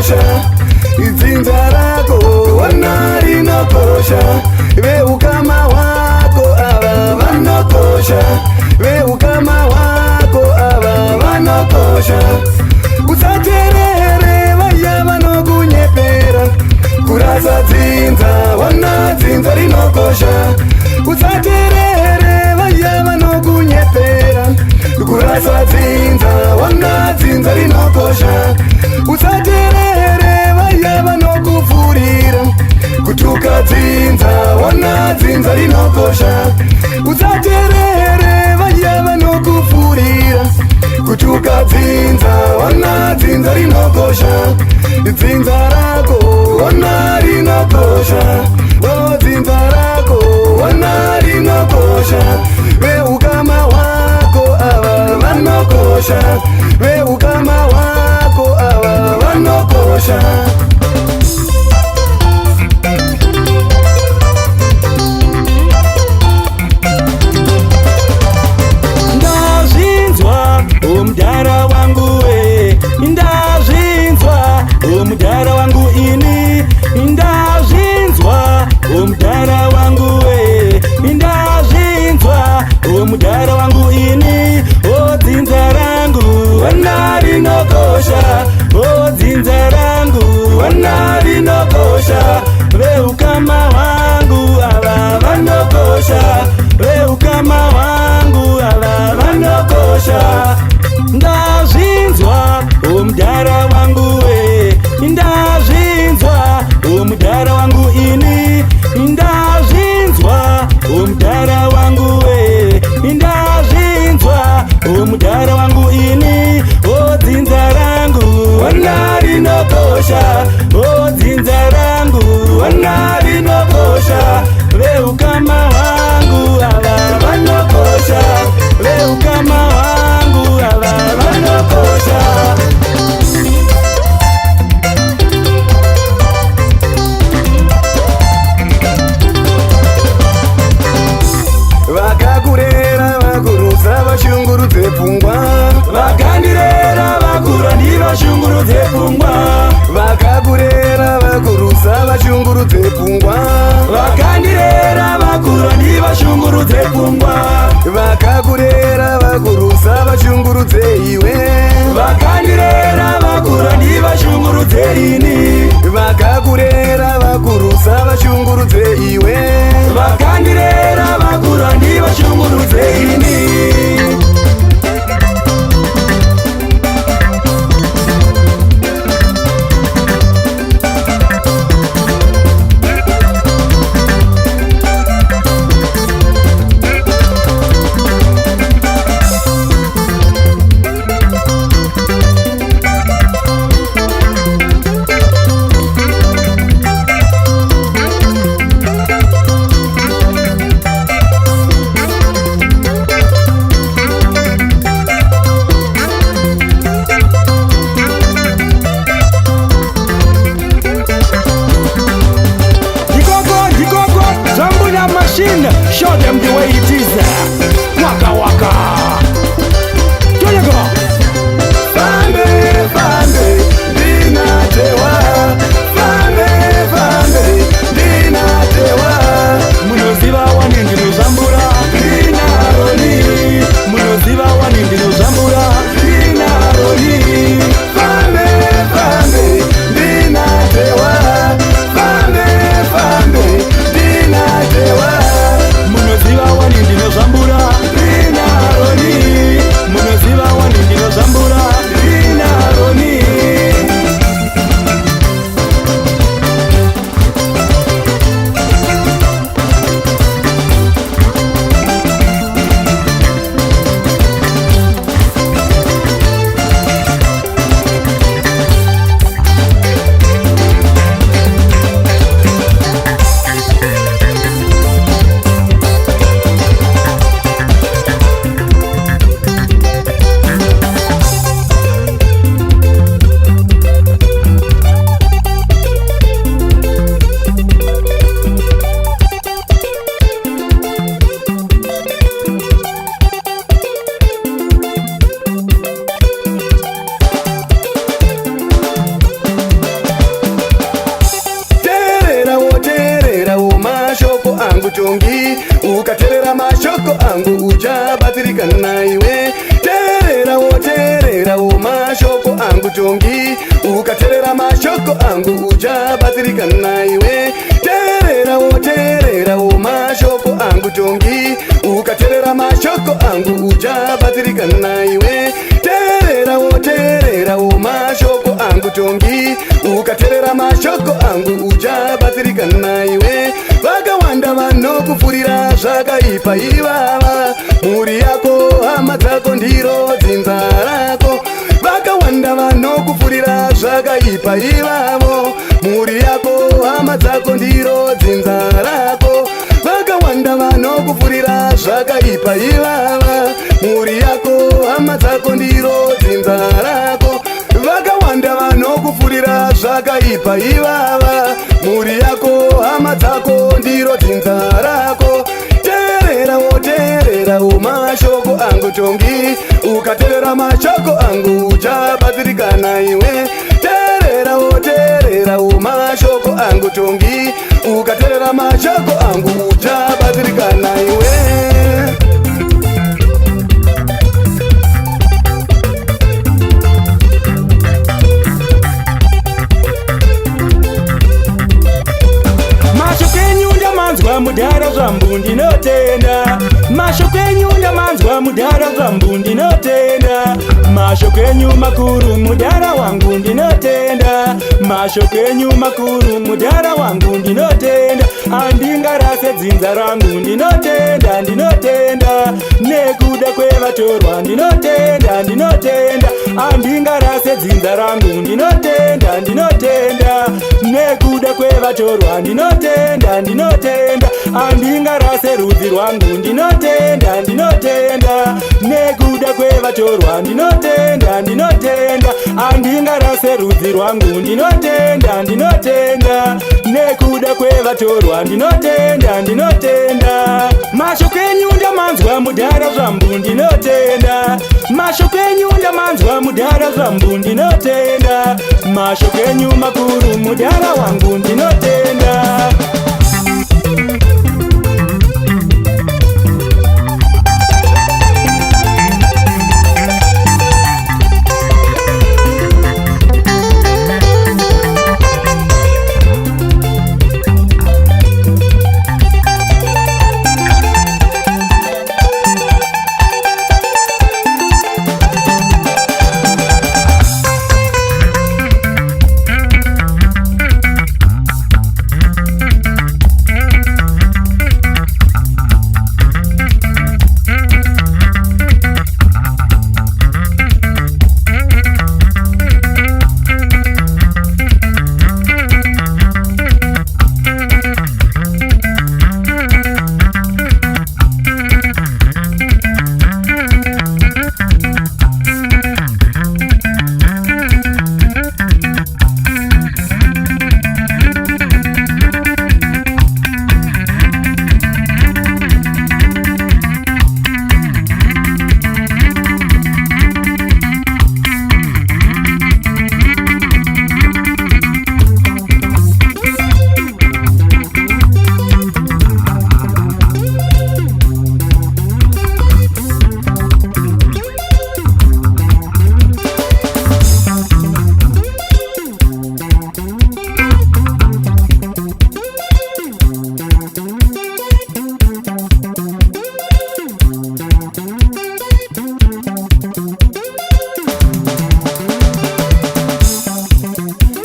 rinokosha, dzinza rako wana rinokosha, veukama wako ava vanokosha, veukama wako ava vanokosha. Usaterere vaya vanokunyepera, kurasa dzinza wana dzinza rinokosha. Usaterere vaya vanokunyepera, kurasa dzinza wana dzinza rinokosha. Usaterere vaya vanokupfurira, kutuka dzinza wana dzinza rinokosha. Usaterere vaya vanokupfurira, kutuka dzinza wana dzinza rinokosha. Dzinza rako wana rinokosha, oh dzinza rako wana rinokosha. Veukama wako ava vanokosha, veukama wako ava vanokosha. Ndazvinzwa omudhara wangu we, ndazvinzwa omudhara wangu ini, ndazvinzwa omudhara wangu we, ndazvinzwa omudhara wangu ini. O dzinza rangu wana rinokosha, o dzinza rangu wana rinokosha. Veukama wangu ava vanokosha, veukama wangu ava vanokosha. Ndazvinzwa omudhara wangu we, ndazvinzwa omudhara wangu ini, ndazvinzwa omudhara wangu we, ndazvinzwa omudhara wangu ini. O dzinza rangu wana rinokosha, o dzinza rangu wana rinokosha. Veukama wangu ava vanokosha, veukama wangu ava vanokosha. Vakakurera vakurusa vashungurudze pfungwa, vakandirera vakura ndivashungurudze pfungwa. vakakurera vakurusa vashungurudze pfungwa, Vakandirera vakura ndivashungurudze pfungwa. vakakurera vakurusa vashungurudze iwe, Vakandirera vakura ndivashungurudze ini, vakakurera vakurusa vashungurudze iwe, vakandirera vakura ndivashungurudze ini. Show them the way it is. Waka waka. Here you go. Fambe fambe ndinatewa, fambe fambe ndinatewa. Munoziva wani ndinozambura, Ndinaroni, munoziva wani ndinozambura. ndinaroni. Fambe fambe ndinatewa, fambe fambe ndinatewa. Munoziva wani ndinozambura, Ndinaroni. ukaterera mashoko angu uchabatsirika naiwe. Terera wo mashoko angu tongi, ukaterera mashoko angu uchabatsirika naiwe. Terera wo mashoko angu tongi, ukaterera mashoko angu uchabatsirika naiwe. Terera wo mashoko angu tongi, ukaterera mashoko angu uchabatsirika naiwe. Vakawanda vanokupfurira zvakaipa ivava, mhuri yako hama dzako ndiro dzinza rako. Vakawanda vanokupfurira zvakaipa ivavo, mhuri yako hama dzako ndiro dzinza rako. Vakawanda vanokupfurira zvakaipa ivava, mhuri yako hama dzako ndiro dzinza rako. Vakawanda vanokupfurira zvakaipa ivava, mhuri yako hama dzako ndiro dzinza rako. Terera wo mashoko angu tongi, ukaterera mashoko angu uchabatsirika naiwe. Terera wo mashoko angu tongi, ukaterera mashoko angu uchabatsirika naiwe. Mudhara zvambu ndinotenda, mashoko enyu ndamanzwa mudhara zvambu ndinotenda, mashoko enyu makuru mudhara wangu ndinotenda, mashoko enyu makuru mudhara wangu ndinotenda. Andingarase dzinza rangu ndinotenda, nekuda kwevatorwa ndinotenda, andingarase dzinza rangu ndinotenda, nekuda kwevatorwa ndinotenda, andingarase rudzi rwangu ndinotenda, nekuda kwevatorwa ndinotenda, andingarase rudzi rwangu ndinotenda, nekuda kwevatorwa ndinotenda. Mashoko enyu ndamanzwa mudhara zvambu ndinotenda, mashoko enyu ndamanzwa mudhara zvambu ndinotenda, mashoko enyu makuru mudhara wangu ndinotenda.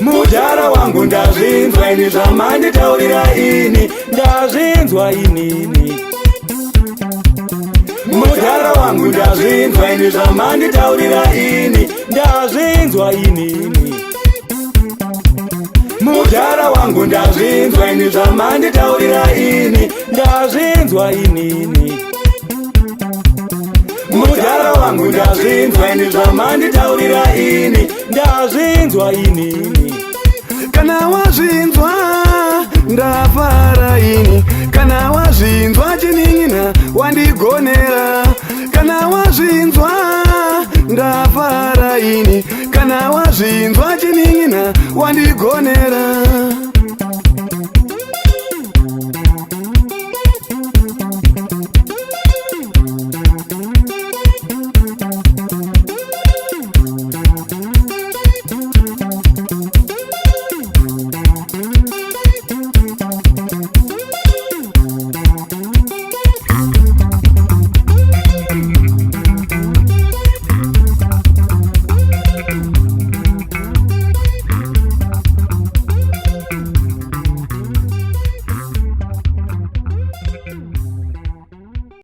Mudhara wangu ndazvinzwa ini zvamanditaurira ini, ndazvinzwa inini. Mudhara wangu ndazvinzwa ini zvamanditaurira ini, ndazvinzwa inini. Mudhara wangu ndazvinzwa ini zvamanditaurira ini, ndazvinzwa inini. Mudhara wangu ndazvinzwa ini zvamanditaurira ini, ndazvinzwa inini. Kana wazvinzwa ndafara ini, kana wazvinzwa chinin'ina wandigone